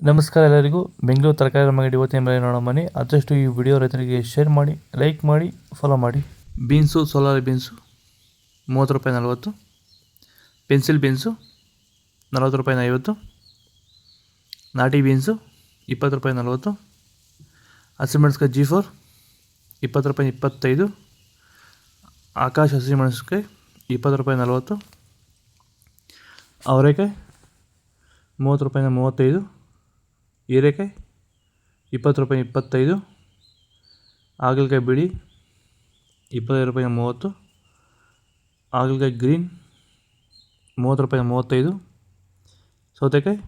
ನಮಸ್ಕಾರ ಎಲ್ಲರಿಗೂ. ಬೆಂಗಳೂರು ತರಕಾರಿ ಮಾರ್ಕೆಟ್ ಇವತ್ತಿನ ಬೆಲೆ ನೋಡೋ ಬನ್ನಿ. ಆದಷ್ಟು ಈ ವಿಡಿಯೋ ರೈತರಿಗೆ ಶೇರ್ ಮಾಡಿ, ಲೈಕ್ ಮಾಡಿ, ಫಾಲೋ ಮಾಡಿ. ಬೀನ್ಸು, ಸೋಲಾರ್ ಬೀನ್ಸು 30 ರೂಪಾಯಿ 40. ಪೆನ್ಸಿಲ್ ಬೀನ್ಸು 40 ರೂಪಾಯಿ 50. ನಾಟಿ ಬೀನ್ಸು 20 ರೂಪಾಯಿ 40. ಹಸಿಮೆಣಸಿಕಾಯಿ G4 20 ರೂಪಾಯಿ 25. ಆಕಾಶ ಹಸಿಮೆಣಸಿಕಾಯಿ 20 ರೂಪಾಯಿ 40. ಅವರೆಕಾಯಿ 30 ರೂಪಾಯಿ 35. ಹೀರೆಕಾಯಿ 20 ರೂಪಾಯಿ 25. ಹಾಗಲಕಾಯಿ ಬಿಡಿ 25 ರೂಪಾಯಿ 30. ಹಾಗಲಕಾಯಿ ಗ್ರೀನ್ 30 ರೂಪಾಯಿ 35. ಸೌತೆಕಾಯಿ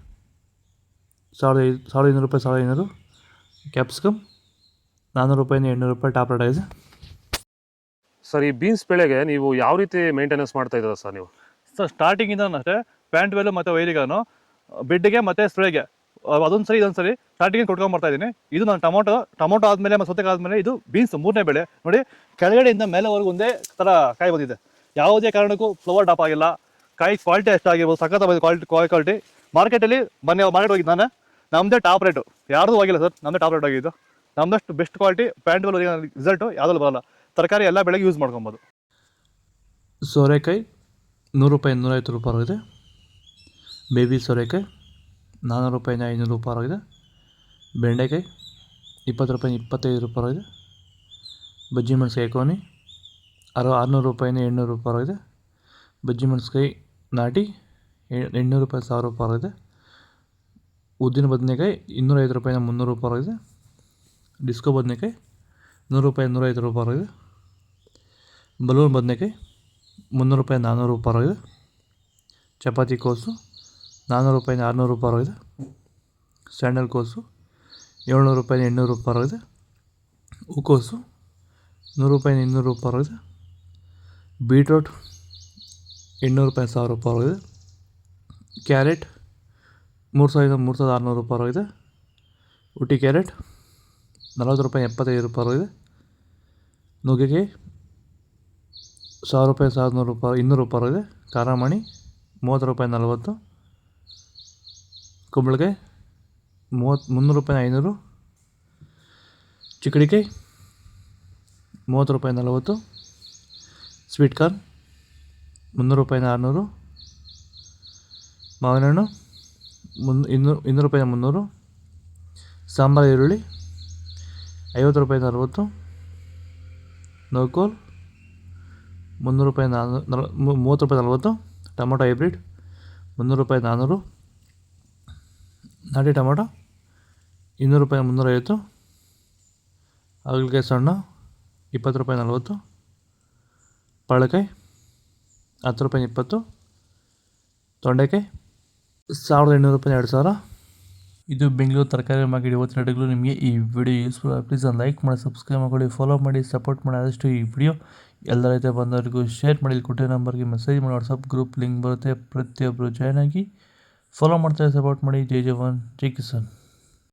1500 ರೂಪಾಯಿ 1500. ಕ್ಯಾಪ್ಸಿಕಮ್ 400 ರೂಪಾಯಿಂದ 800 ರೂಪಾಯಿ ಟಾಪ್ ರೇಟ್ ಆಗಿದೆ. ಸರ್, ಈ ಬೀನ್ಸ್ ಬೆಳೆಗೆ ನೀವು ಯಾವ ರೀತಿ ಮೇಂಟೆನೆನ್ಸ್ ಮಾಡ್ತಾ ಇದ್ದೀರಾ ಸರ್ ನೀವು? ಸರ್, ಸ್ಟಾರ್ಟಿಂಗಿಂದ ಅಷ್ಟೇ ಪ್ಯಾಂಟ್ ವೆಲ್ಲು ಮತ್ತು ವೈರಿಗಾನು ಬೆಡ್ಗೆ ಮತ್ತು ಸ್ಪ್ರೇಗೆ ಅದೊಂದು ಸರಿ ಇದೊಂದು ಸರಿ ಸ್ಟಾರ್ಟಿಂಗ್ ಕೊಟ್ಕೊಂಡ್ಬರ್ತಾ ಇದ್ದೀನಿ. ಇದು ನಾನು ಟೊಮೊಟೊ ಆದಮೇಲೆ ಮತ್ತು ಸೌತೆಕಾಯಿ ಆದಮೇಲೆ ಇದು ಬೀನ್ಸ್ 3ನೇ ಬೆಳೆ. ನೋಡಿ, ಕೆಳಗಡೆಯಿಂದ ಮೇಲೆವರೆಗೂ ಒಂದೇ ಥರ ಕಾಯಿ ಬಂದಿದೆ. ಯಾವುದೇ ಕಾರಣಕ್ಕೂ ಫ್ಲವರ್ ಟಾಪ್ ಆಗಿಲ್ಲ. ಕಾಯಿ ಕ್ವಾಲಿಟಿ ಎಷ್ಟಾಗಿರ್ಬೋದು, ಸಖತ್ ಕ್ವಾಲಿಟಿ. ಮಾರ್ಕೆಟಲ್ಲಿ ಮಾರ್ಕೆಟ್ ಹೋಗಿದ್ದು ನಾನು, ನಮ್ಮದೇ ಟಾಪ್ ರೇಟು, ಯಾರ್ದು ಹೋಗಿಲ್ಲ ಸರ್, ನಮ್ಮದೇ ಟಾಪ್ ರೇಟ್ ಆಗಿದ್ದು. ನಮ್ಮದಷ್ಟು best quality pant well result ಯಾವುದೂ ಬರೋಲ್ಲ. ತರಕಾರಿ ಎಲ್ಲ ಬೆಳೆಗೆ ಯೂಸ್ ಮಾಡ್ಕೊಬೋದು. ಸೋರೆಕಾಯಿ 100 ರೂಪಾಯಿ 150 ರೂಪಾಯಿ ಆಗಿದೆ. ಬೇಬಿ ಸೋರೆಕಾಯಿ 400 ರೂಪಾಯಿಂದ 500 ರೂಪಾಯಿ ಆಗಿದೆ. ಬೆಂಡೆಕಾಯಿ 20 ರೂಪಾಯಿ 25 ರೂಪಾಯಿ ಆಗಿದೆ. ಬಜ್ಜಿ ಮೆಣಸಿಕಾಯಿ ಕೋನಿ 600 ರೂಪಾಯಿಂದ 800 ರೂಪಾಯಿ ಆಗಿದೆ. ಬಜ್ಜಿ ಮೆಣಸಿಕಾಯಿ ನಾಟಿ 800 ರೂಪಾಯಿ 1000 ರೂಪಾಯಿ ಆಗಿದೆ. ಉದ್ದಿನ ಬದನೆಕಾಯಿ 250 ರೂಪಾಯಿಂದ 300 ರೂಪಾಯಿ ಆಗಿದೆ. ಡಿಸ್ಕೋ ಬದನೆಕಾಯಿ 100 ರೂಪಾಯಿ 105 ರೂಪಾಯಿ ಆಗಿದೆ. ಬಲೂನ್ ಬದನೆಕಾಯಿ 300 ರೂಪಾಯಿ 400 ರೂಪಾಯಿ ಆಗಿದೆ. ಚಪಾತಿ ಕೋಸು 400 ರೂಪಾಯಿಂದ 600 ರೂಪಾಯಿ ಆಗಿದೆ. ಸ್ಯಾಂಡಲ್ ಕೋಸು 700 ರೂಪಾಯಿಂದ 800 ರೂಪಾಯಿ ಆಗಿದೆ. ಹೂಕೋಸು 100 ರೂಪಾಯಿಂದ 200 ರೂಪಾಯಿ ಆಗಿದೆ. ಬೀಟ್ರೋಟ್ 800 ರೂಪಾಯಿ 1000 ರೂಪಾಯಿ ಆಗಿದೆ. ಕ್ಯಾರೆಟ್ 3600 ರೂಪಾಯಿ ಆಗಿದೆ. ಉಟಿ ಕ್ಯಾರೆಟ್ 40 ರೂಪಾಯಿ 75 ರೂಪಾಯಿ ಆಗಿದೆ. ನುಗ್ಗೆಕಾಯಿ 1000 ರೂಪಾಯಿ 1100 ರೂಪಾಯಿ 200 ರೂಪಾಯಿ ಆಗಿದೆ. ಖಾರಮಣಿ 30 ರೂಪಾಯಿ 40. ಕುಂಬಳಕಾಯಿ 300 ರೂಪಾಯಿ 500. ಚಿಕ್ಕಡಿಕಾಯಿ 30 ರೂಪಾಯಿ 40. ಸ್ವೀಟ್ ಕಾರ್ನ್ 300 ರೂಪಾಯಿ 600. ಮಾವಿನ ಹಣ್ಣು 200 ರೂಪಾಯಿ 300. ಸಾಂಬಾರು ಈರುಳ್ಳಿ 50 ರೂಪಾಯಿ 60. ನೋಕೋಲ್ 300 ರೂಪಾಯಿ 30 ರೂಪಾಯಿ 40. ಟೊಮೊಟೊ ಹೈಬ್ರಿಡ್ 300 ರೂಪಾಯಿ 400. ನಾಟಿ ಟೊಮೊಟೊ 200 ರೂಪಾಯಿ 350. ಹಾಗಲಕಾಯಿ ಸಣ್ಣ 20 ರೂಪಾಯಿ 40. ಪಳಕಾಯಿ 10 ರೂಪಾಯಿ 20. ತೊಂಡೆಕಾಯಿ 1800 ರೂಪಾಯಿ 2000. ಇದು ಬೆಂಗಳೂರು ತರಕಾರಿ ಮಾರ್ಕೆಟ್ ಇವತ್ತಿನ ರೇಟ್ಗಳು. ನಿಮಗೆ ಈ ವಿಡಿಯೋ ಯೂಸ್ಫುಲ್ ಪ್ಲೀಸ್ ಒಂದು ಲೈಕ್ ಮಾಡಿ, ಸಬ್ಸ್ಕ್ರೈಬ್ ಮಾಡಿ, ಫಾಲೋ ಮಾಡಿ, ಸಪೋರ್ಟ್ ಮಾಡಿ. ಆದಷ್ಟು ಈ ವಿಡಿಯೋ ಎಲ್ಲ ರೈತ ಬಂದವರಿಗೂ ಶೇರ್ ಮಾಡಿ. ಕೊಟ್ಟಿರೋ ನಂಬರ್ಗೆ ಮೆಸೇಜ್ ಮಾಡಿ. ವಾಟ್ಸಪ್ ಗ್ರೂಪ್ ಲಿಂಕ್ ಬರುತ್ತೆ, ಪ್ರತಿಯೊಬ್ಬರು ಜಾಯ್ನ್ ಆಗಿ ಫಾಲೋ ಮಾಡ್ತಾರೆ, ಸಪೋರ್ಟ್ ಮಾಡಿ. ಜೈ ಜವಾನ್, ಜೈ ಕಿಸಾನ್.